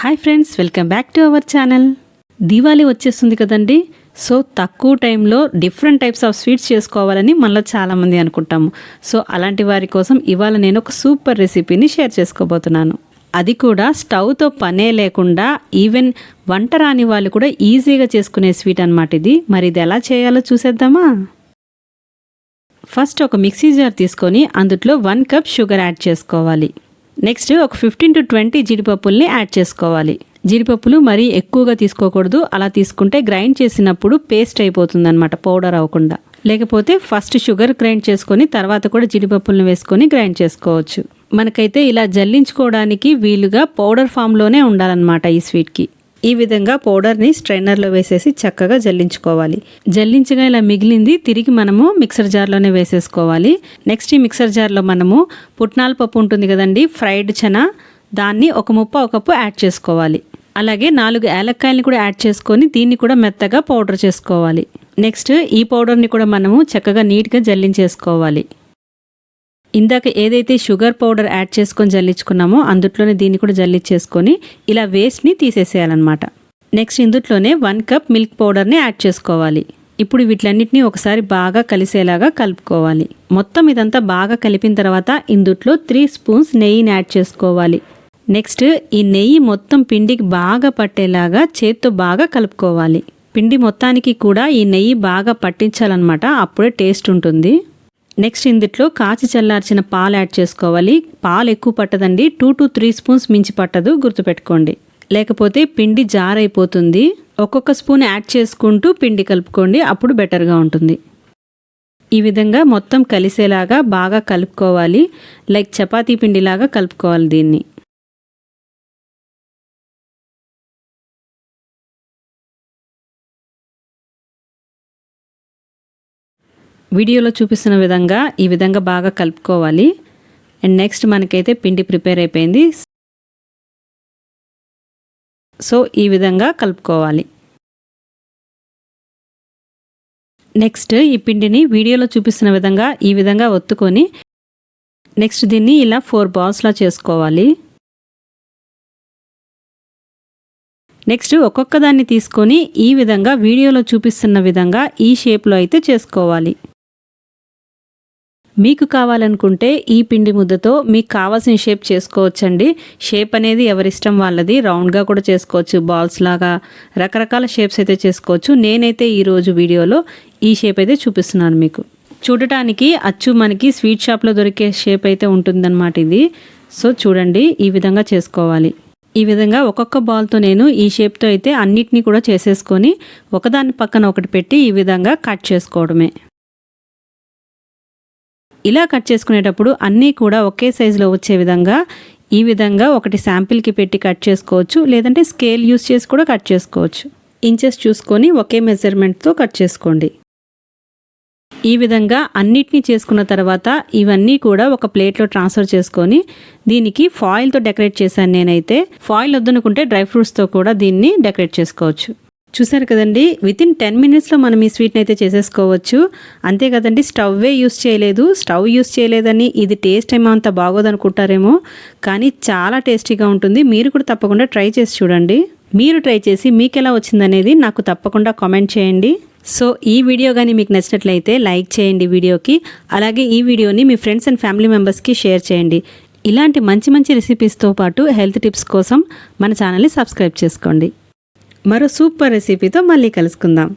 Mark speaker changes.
Speaker 1: Hi friends, welcome back to our channel. Diwali వచ్చేస్తుంది కదండి. So తక్కువ టైంలో డిఫరెంట్ టైప్స్ ఆఫ్ స్వీట్స్ చేసుకోవాలని మనలో చాలామంది అనుకుంటాము. సో అలాంటి వారి కోసం ఇవాళ నేను ఒక సూపర్ రెసిపీని షేర్ చేసుకోబోతున్నాను. అది కూడా స్టవ్తో పనే లేకుండా ఈవెన్ వంట రాని వాళ్ళు కూడా ఈజీగా చేసుకునే స్వీట్ అన్నమాట ఇది. మరి ఇది ఎలా చేయాలో చూసేద్దామా? ఫస్ట్ ఒక మిక్సీ జార్ తీసుకొని అందులో 1 కప్ షుగర్ యాడ్ చేసుకోవాలి. నెక్స్ట్ ఒక 15 to 20 జీడిపప్పుల్ని యాడ్ చేసుకోవాలి. జీడిపప్పులు మరీ ఎక్కువగా తీసుకోకూడదు. అలా తీసుకుంటే గ్రైండ్ చేసినప్పుడు పేస్ట్ అయిపోతుంది అనమాట, పౌడర్ అవ్వకుండా. లేకపోతే ఫస్ట్ షుగర్ గ్రైండ్ చేసుకొని తర్వాత కూడా జీడిపప్పులను వేసుకొని గ్రైండ్ చేసుకోవచ్చు. మనకైతే ఇలా జల్లించుకోవడానికి వీలుగా పౌడర్ ఫామ్లోనే ఉండాలన్నమాట ఈ స్వీట్కి. ఈ విధంగా పౌడర్ని స్ట్రైనర్లో వేసేసి చక్కగా జల్లించుకోవాలి. జల్లించగా ఇలా మిగిలింది తిరిగి మనము మిక్సర్ జార్లోనే వేసేసుకోవాలి. నెక్స్ట్ ఈ మిక్సర్ జార్లో మనము పుట్నాల పప్పు ఉంటుంది కదండి, ఫ్రైడ్ చనా, దాన్ని ఒక 1/2 కప్పు యాడ్ చేసుకోవాలి. అలాగే 4 యాలక్కాయలని కూడా యాడ్ చేసుకొని దీన్ని కూడా మెత్తగా పౌడర్ చేసుకోవాలి. నెక్స్ట్ ఈ పౌడర్ని కూడా మనము చక్కగా నీట్గా జల్లించేసుకోవాలి. ఇందాక ఏదైతే షుగర్ పౌడర్ యాడ్ చేసుకొని జల్లించుకున్నామో అందులోనే దీన్ని కూడా జల్లించేసుకొని ఇలా వేస్ట్ని తీసేసేయాలన్నమాట. నెక్స్ట్ ఇందులోనే 1 కప్ మిల్క్ పౌడర్ని యాడ్ చేసుకోవాలి. ఇప్పుడు వీటిలన్నిటిని ఒకసారి బాగా కలిసేలాగా కలుపుకోవాలి. మొత్తం ఇదంతా బాగా కలిపిన తర్వాత ఇందులో 3 స్పూన్స్ నెయ్యిని యాడ్ చేసుకోవాలి. నెక్స్ట్ ఈ నెయ్యి మొత్తం పిండికి బాగా పట్టేలాగా చేత్తో బాగా కలుపుకోవాలి. పిండి మొత్తానికి కూడా ఈ నెయ్యి బాగా పట్టించాలన్నమాట, అప్పుడే టేస్ట్ ఉంటుంది. నెక్స్ట్ ఇందులో కాచి చల్లార్చిన పాలు యాడ్ చేసుకోవాలి. పాలు ఎక్కువ పట్టదండి, 2 to 3 స్పూన్స్ మించి పట్టదు, గుర్తుపెట్టుకోండి. లేకపోతే పిండి జారైపోతుంది. ఒక్కొక్క స్పూన్ యాడ్ చేసుకుంటూ పిండి కలుపుకోండి, అప్పుడు బెటర్గా ఉంటుంది. ఈ విధంగా మొత్తం కలిసేలాగా బాగా కలుపుకోవాలి. లైక్ చపాతీ పిండిలాగా కలుపుకోవాలి దీన్ని. వీడియోలో చూపిస్తున్న విధంగా ఈ విధంగా బాగా కలుపుకోవాలి. అండ్ నెక్స్ట్ మనకైతే పిండి ప్రిపేర్ అయిపోయింది. సో ఈ విధంగా కలుపుకోవాలి. నెక్స్ట్ ఈ పిండిని వీడియోలో చూపిస్తున్న విధంగా ఈ విధంగా ఒత్తుకొని నెక్స్ట్ దీన్ని ఇలా 4 బాల్స్లా చేసుకోవాలి. నెక్స్ట్ ఒక్కొక్క దాన్ని తీసుకొని ఈ విధంగా వీడియోలో చూపిస్తున్న విధంగా ఈ షేప్లో అయితే చేసుకోవాలి. మీకు కావాలనుకుంటే ఈ పిండి ముద్దతో మీకు కావాల్సిన షేప్ చేసుకోవచ్చండి. షేప్ అనేది ఎవరిష్టం వాళ్ళది. రౌండ్గా కూడా చేసుకోవచ్చు, బాల్స్ లాగా రకరకాల షేప్స్ అయితే చేసుకోవచ్చు. నేనైతే ఈరోజు వీడియోలో ఈ షేప్ అయితే చూపిస్తున్నాను మీకు. చూడటానికి అచ్చు మనకి స్వీట్ షాప్లో దొరికే షేప్ అయితే ఉంటుందన్నమాట ఇది. సో చూడండి, ఈ విధంగా చేసుకోవాలి. ఈ విధంగా ఒక్కొక్క బాల్తో నేను ఈ షేప్తో అయితే అన్నిటినీ కూడా చేసేసుకొని ఒకదాని పక్కన ఒకటి పెట్టి ఈ విధంగా కట్ చేసుకోవడమే. ఇలా కట్ చేసుకునేటప్పుడు అన్నీ కూడా ఒకే సైజులో వచ్చే విధంగా ఈ విధంగా ఒకటి శాంపిల్కి పెట్టి కట్ చేసుకోవచ్చు, లేదంటే స్కేల్ యూస్ చేసి కూడా కట్ చేసుకోవచ్చు. ఇంచెస్ చూసుకొని ఒకే మెజర్మెంట్తో కట్ చేసుకోండి. ఈ విధంగా అన్నిటినీ చేసుకున్న తర్వాత ఇవన్నీ కూడా ఒక ప్లేట్లో ట్రాన్స్ఫర్ చేసుకొని దీనికి ఫాయిల్తో డెకరేట్ చేశాను నేనైతే. ఫాయిల్ వద్దనుకుంటే డ్రై ఫ్రూట్స్తో కూడా దీన్ని డెకరేట్ చేసుకోవచ్చు. చూసారు కదండి, వితిన్ 10 మినిట్స్లో మనం ఈ స్వీట్ని అయితే చేసేసుకోవచ్చు. అంతే కదండి, స్టవ్వే యూస్ చేయలేదు. స్టవ్ యూస్ చేయలేదని ఇది టేస్ట్ ఏమో అంత బాగోదనుకుంటారేమో, కానీ చాలా టేస్టీగా ఉంటుంది. మీరు కూడా తప్పకుండా ట్రై చేసి చూడండి. మీరు ట్రై చేసి మీకు ఎలా వచ్చిందనేది నాకు తప్పకుండా కామెంట్ చేయండి. సో ఈ వీడియో కానీ మీకు నచ్చినట్లయితే లైక్ చేయండి వీడియోకి. అలాగే ఈ వీడియోని మీ ఫ్రెండ్స్ అండ్ ఫ్యామిలీ మెంబర్స్కి షేర్ చేయండి. ఇలాంటి మంచి మంచి రెసిపీస్తో పాటు హెల్త్ టిప్స్ కోసం మన ఛానల్ని సబ్స్క్రైబ్ చేసుకోండి. మరో సూపర్ రెసిపీతో మళ్ళీ కలుసుకుందాం.